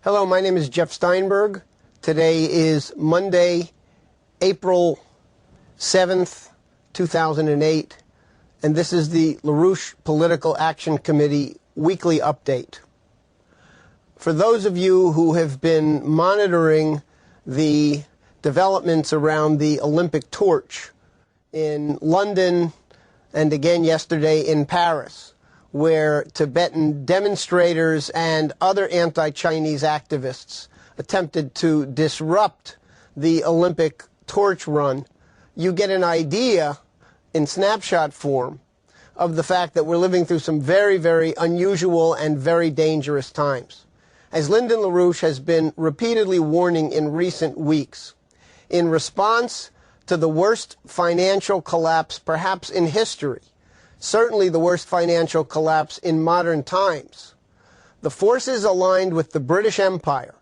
Hello, my name is Jeff Steinberg. Today is Monday, April 7th, 2008, and this is the LaRouche Political Action Committee weekly update. For those of you who have been monitoring the developments around the Olympic torch in London and again yesterday in Paris, where Tibetan demonstrators and other anti-Chinese activists attempted to disrupt the Olympic torch run, you get an idea in snapshot form of the fact that we're living through some very, very unusual and very dangerous times. As Lyndon LaRouche has been repeatedly warning in recent weeks, in response to the worst financial collapse perhaps in history, certainly the worst financial collapse in modern times, the forces aligned with the British Empire,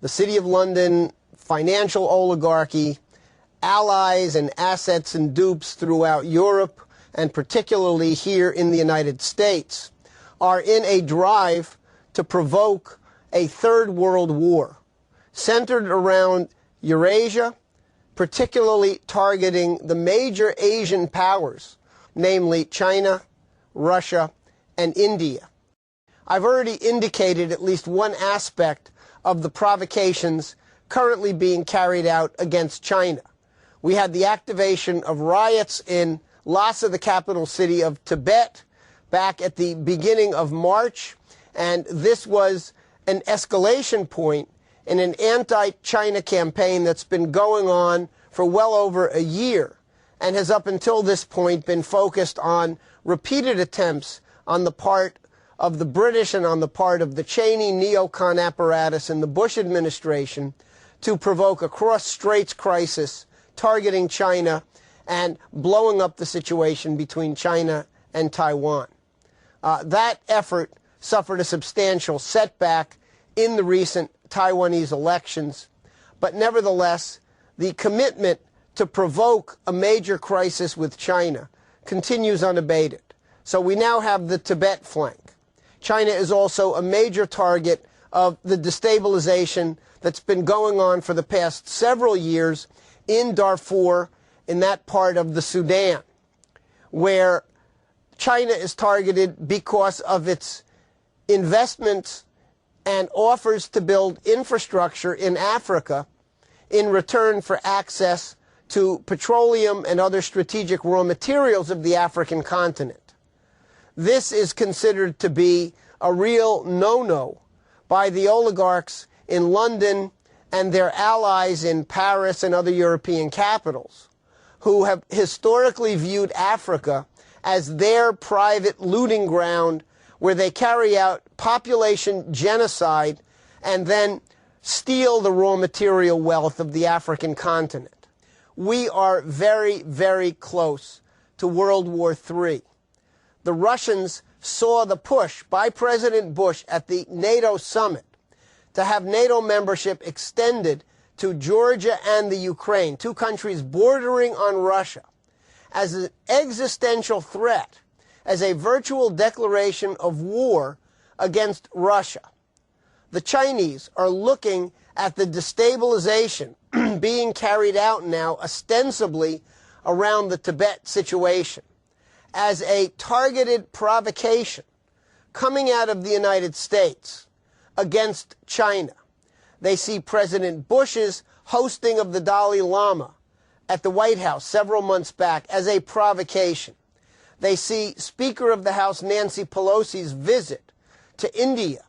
the City of London, financial oligarchy, allies and assets and dupes throughout Europe, and particularly here in the United States, are in a drive to provoke a third world war centered around Eurasia, particularly targeting the major Asian powers, namely China, Russia, and India. I've already indicated at least one aspect of the provocations currently being carried out against China. We had the activation of riots in Lhasa, the capital city of Tibet, back at the beginning of March, and this was an escalation point in an anti-China campaign that's been going on for well over a year, and has up until this point been focused on repeated attempts on the part of the British and on the part of the Cheney neocon apparatus in the Bush administration to provoke a cross-straits crisis targeting China and blowing up the situation between China and Taiwan. That effort suffered a substantial setback in the recent Taiwanese elections, but nevertheless, the commitment to provoke a major crisis with China continues unabated. So we now have the Tibet flank. China is also a major target of the destabilization that's been going on for the past several years in Darfur, in that part of the Sudan, where China is targeted because of its investments and offers to build infrastructure in Africa in return for access to petroleum and other strategic raw materials of the African continent. This is considered to be a real no-no by the oligarchs in London and their allies in Paris and other European capitals, who have historically viewed Africa as their private looting ground where they carry out population genocide and then steal the raw material wealth of the African continent. We are very, very close to World War III. The Russians saw the push by President Bush at the NATO summit to have NATO membership extended to Georgia and the Ukraine, two countries bordering on Russia, as an existential threat, as a virtual declaration of war against Russia. The Chinese are looking at the destabilization being carried out now ostensibly around the Tibet situation as a targeted provocation coming out of the United States against China. They see President Bush's hosting of the Dalai Lama at the White House several months back as a provocation. They see Speaker of the House Nancy Pelosi's visit to India,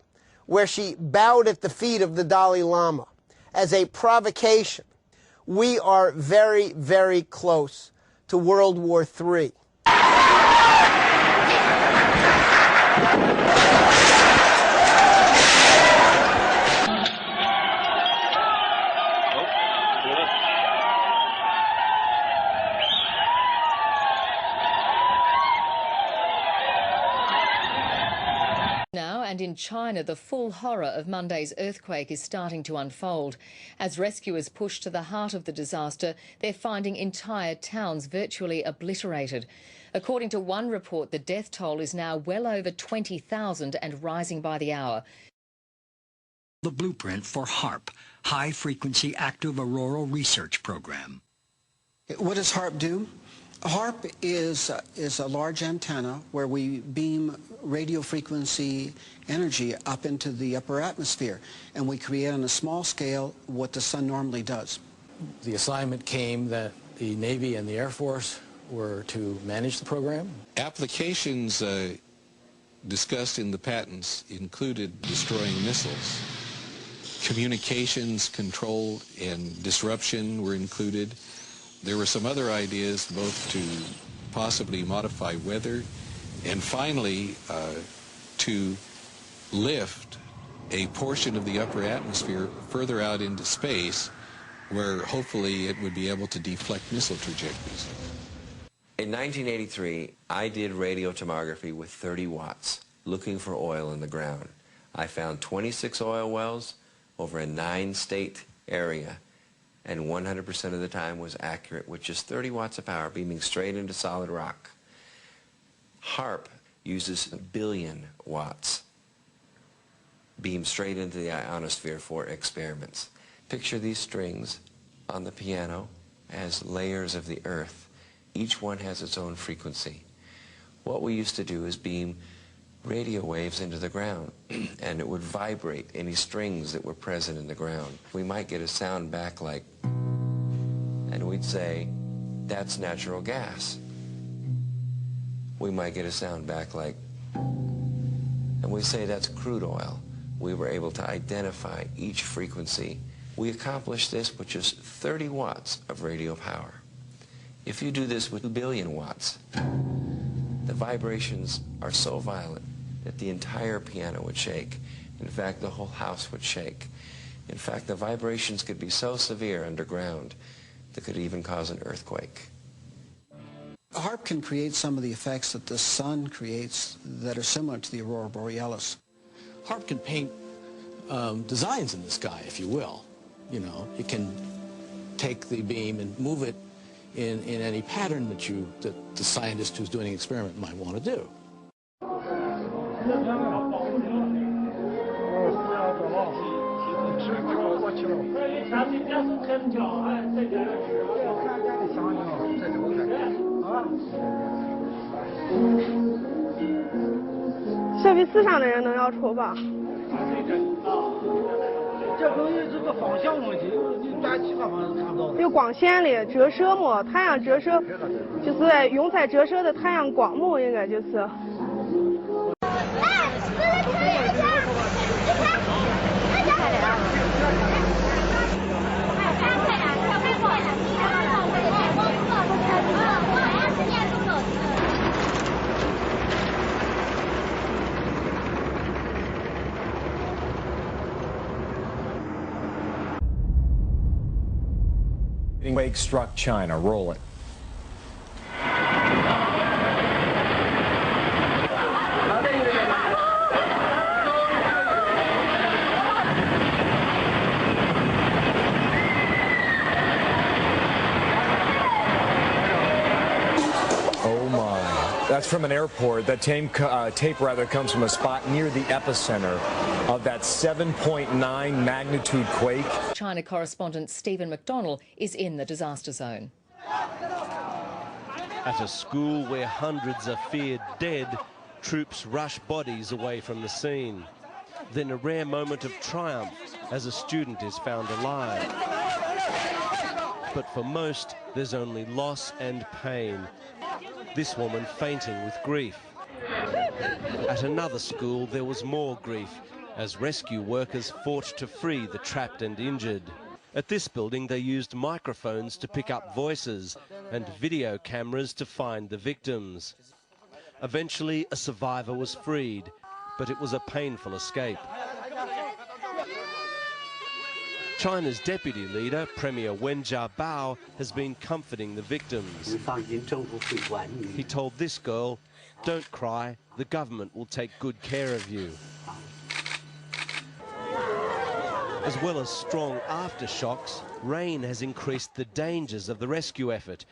where she bowed at the feet of the Dalai Lama, as a provocation. We are very, very close to World War III. Now, and in China, the full horror of Monday's earthquake is starting to unfold. As rescuers push to the heart of the disaster, they're finding entire towns virtually obliterated. According to one report, the death toll is now well over 20,000 and rising by the hour. The blueprint for HAARP, High Frequency Active Auroral Research Program. What does HAARP do? HAARP is a large antenna where we beam radio frequency energy up into the upper atmosphere, and we create on a small scale what the sun normally does. The assignment came that the Navy and the Air Force were to manage the program. Applications discussed in the patents included destroying missiles. Communications control and disruption were included. There were some other ideas both to possibly modify weather and finally to lift a portion of the upper atmosphere further out into space where hopefully it would be able to deflect missile trajectories. In 1983, I did radio tomography with 30 watts looking for oil in the ground. I found 26 oil wells over a 9-state area, and 100% of the time was accurate with just 30 watts of power beaming straight into solid rock. HAARP uses 1 billion watts beamed straight into the ionosphere for experiments. Picture these strings on the piano as layers of the earth. Each one has its own frequency. What we used to do is beam radio waves into the ground, and it would vibrate any strings that were present in the ground. We might get a sound back like, and we'd say, that's natural gas. We might get a sound back like, and we say that's crude oil. We were able to identify each frequency. We accomplished this with just 30 watts of radio power. If you do this with 2 billion watts, the vibrations are so violent that the entire piano would shake. In fact, the whole house would shake. In fact, the vibrations could be so severe underground that could even cause an earthquake. HAARP can create some of the effects that the sun creates that are similar to the aurora borealis. HAARP can paint designs in the sky, if you will. You know, it can take the beam and move it in any pattern that the scientist who's doing the experiment might want to do.这比4上的人能要丑吧？这跟这个方向问题，你转其他方向看不到。有光线的折射嘛，太阳折射就是用在折射的太阳光幕，应该就是。Quake struck China. Roll it. Oh my. That's from an airport. That tape comes from a spot near the epicenter of that 7.9 magnitude quake. China correspondent Stephen McDonnell is in the disaster zone. At a school where hundreds are feared dead, troops rush bodies away from the scene. Then a rare moment of triumph as a student is found alive. But for most, there's only loss and pain. This woman fainting with grief. At another school, there was more grief as rescue workers fought to free the trapped and injured. At this building, they used microphones to pick up voices and video cameras to find the victims. Eventually, a survivor was freed, but it was a painful escape. China's deputy leader, Premier Wen Jiabao, has been comforting the victims. He told this girl, "Don't cry, the government will take good care of you." As well as strong aftershocks, rain has increased the dangers of the rescue effort.